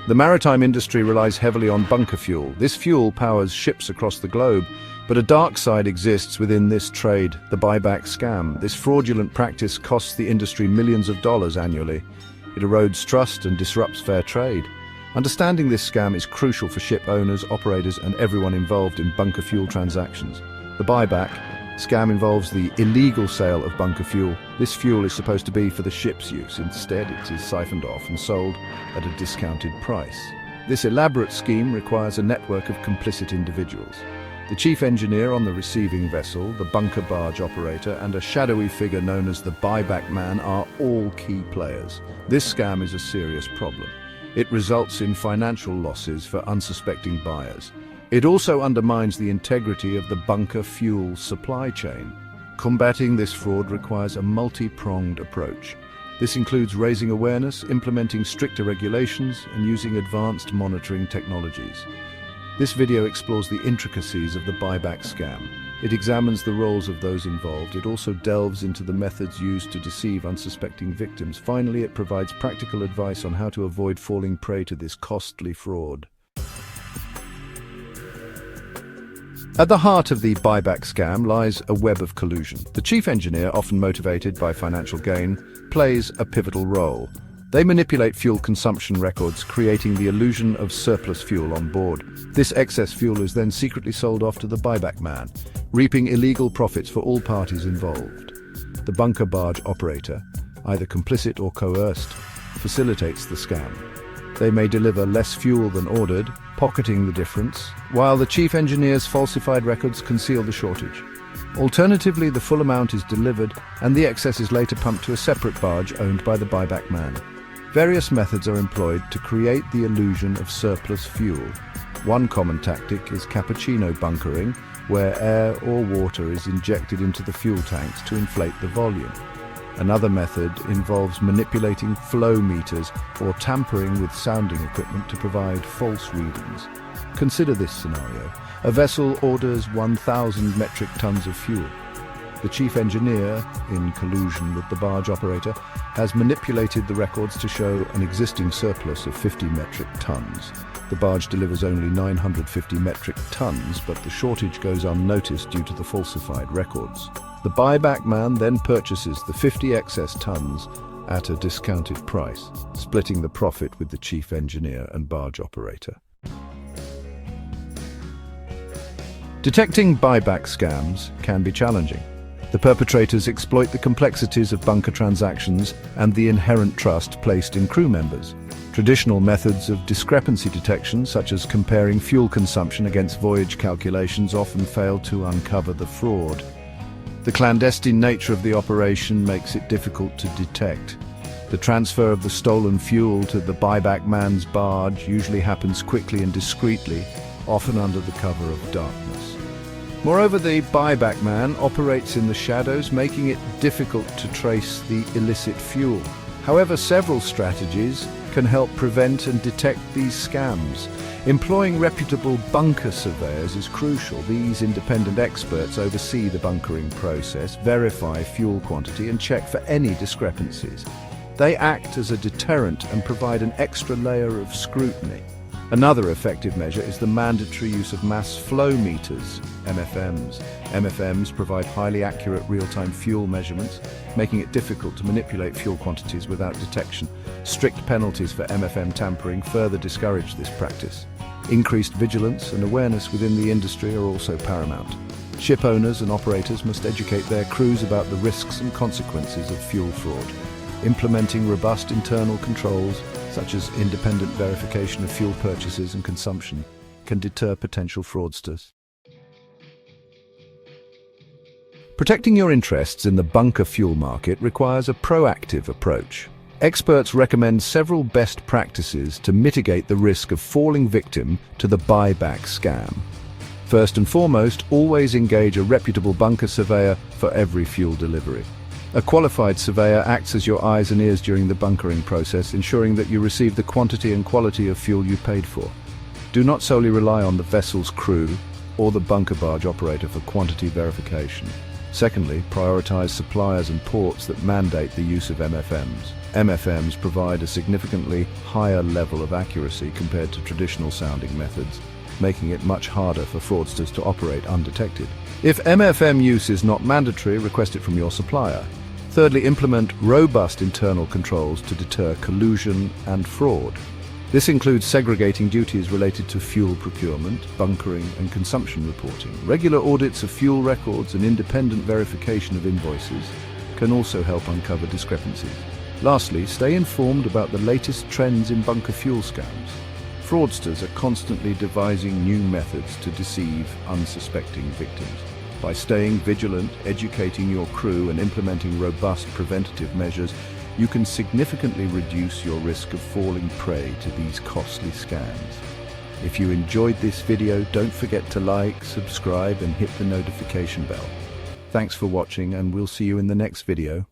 The maritime industry relies heavily on bunker fuel. This fuel powers ships across the globe, but a dark side exists within this trade, the buyback scam. This fraudulent practice costs the industry millions of dollars annually. It erodes trust and disrupts fair trade. Understanding this scam is crucial for ship owners, operators, and everyone involved in bunker fuel transactions. The buyback scam involves the illegal sale of bunker fuel. This fuel is supposed to be for the ship's use. Instead, it is siphoned off and sold at a discounted price. This elaborate scheme requires a network of complicit individuals. The chief engineer on the receiving vessel, the bunker barge operator, and a shadowy figure known as the buyback man are all key players. This scam is a serious problem. It results in financial losses for unsuspecting buyers. It also undermines the integrity of the bunker fuel supply chain. Combating this fraud requires a multi-pronged approach. This includes raising awareness, implementing stricter regulations, and using advanced monitoring technologies. This video explores the intricacies of the buyback scam. It examines the roles of those involved. It also delves into the methods used to deceive unsuspecting victims. Finally, it provides practical advice on how to avoid falling prey to this costly fraud. At the heart of the buyback scam lies a web of collusion. The chief engineer, often motivated by financial gain, plays a pivotal role. They manipulate fuel consumption records, creating the illusion of surplus fuel on board. This excess fuel is then secretly sold off to the buyback man, reaping illegal profits for all parties involved. The bunker barge operator, either complicit or coerced, facilitates the scam. They may deliver less fuel than ordered, pocketing the difference, while the chief engineer's falsified records conceal the shortage. Alternatively, the full amount is delivered and the excess is later pumped to a separate barge owned by the buyback man. Various methods are employed to create the illusion of surplus fuel. One common tactic is cappuccino bunkering, where air or water is injected into the fuel tanks to inflate the volume. Another method involves manipulating flow meters or tampering with sounding equipment to provide false readings. Consider this scenario. A vessel orders 1,000 metric tons of fuel. The chief engineer, in collusion with the barge operator, has manipulated the records to show an existing surplus of 50 metric tons. The barge delivers only 950 metric tons, but the shortage goes unnoticed due to the falsified records. The buyback man then purchases the 50 excess tons at a discounted price, splitting the profit with the chief engineer and barge operator. Detecting buyback scams can be challenging. The perpetrators exploit the complexities of bunker transactions and the inherent trust placed in crew members. Traditional methods of discrepancy detection, such as comparing fuel consumption against voyage calculations, often fail to uncover the fraud. The clandestine nature of the operation makes it difficult to detect. The transfer of the stolen fuel to the buyback man's barge usually happens quickly and discreetly, often under the cover of darkness. Moreover, the buyback man operates in the shadows, making it difficult to trace the illicit fuel. However, several strategies can help prevent and detect these scams. Employing reputable bunker surveyors is crucial. These independent experts oversee the bunkering process, verify fuel quantity, and check for any discrepancies. They act as a deterrent and provide an extra layer of scrutiny. Another effective measure is the mandatory use of mass flow meters, MFMs. MFMs provide highly accurate real-time fuel measurements, making it difficult to manipulate fuel quantities without detection. Strict penalties for MFM tampering further discourage this practice. Increased vigilance and awareness within the industry are also paramount. Ship owners and operators must educate their crews about the risks and consequences of fuel fraud. Implementing robust internal controls, such as independent verification of fuel purchases and consumption, can deter potential fraudsters. Protecting your interests in the bunker fuel market requires a proactive approach. Experts recommend several best practices to mitigate the risk of falling victim to the buyback scam. First and foremost, always engage a reputable bunker surveyor for every fuel delivery. A qualified surveyor acts as your eyes and ears during the bunkering process, ensuring that you receive the quantity and quality of fuel you paid for. Do not solely rely on the vessel's crew or the bunker barge operator for quantity verification. Secondly, prioritize suppliers and ports that mandate the use of MFMs. MFMs provide a significantly higher level of accuracy compared to traditional sounding methods, making it much harder for fraudsters to operate undetected. If MFM use is not mandatory, request it from your supplier. Thirdly, implement robust internal controls to deter collusion and fraud. This includes segregating duties related to fuel procurement, bunkering, and consumption reporting. Regular audits of fuel records and independent verification of invoices can also help uncover discrepancies. Lastly, stay informed about the latest trends in bunker fuel scams. Fraudsters are constantly devising new methods to deceive unsuspecting victims. By staying vigilant, educating your crew, and implementing robust preventative measures, you can significantly reduce your risk of falling prey to these costly scams. If you enjoyed this video, don't forget to like, subscribe, and hit the notification bell. Thanks for watching, and we'll see you in the next video.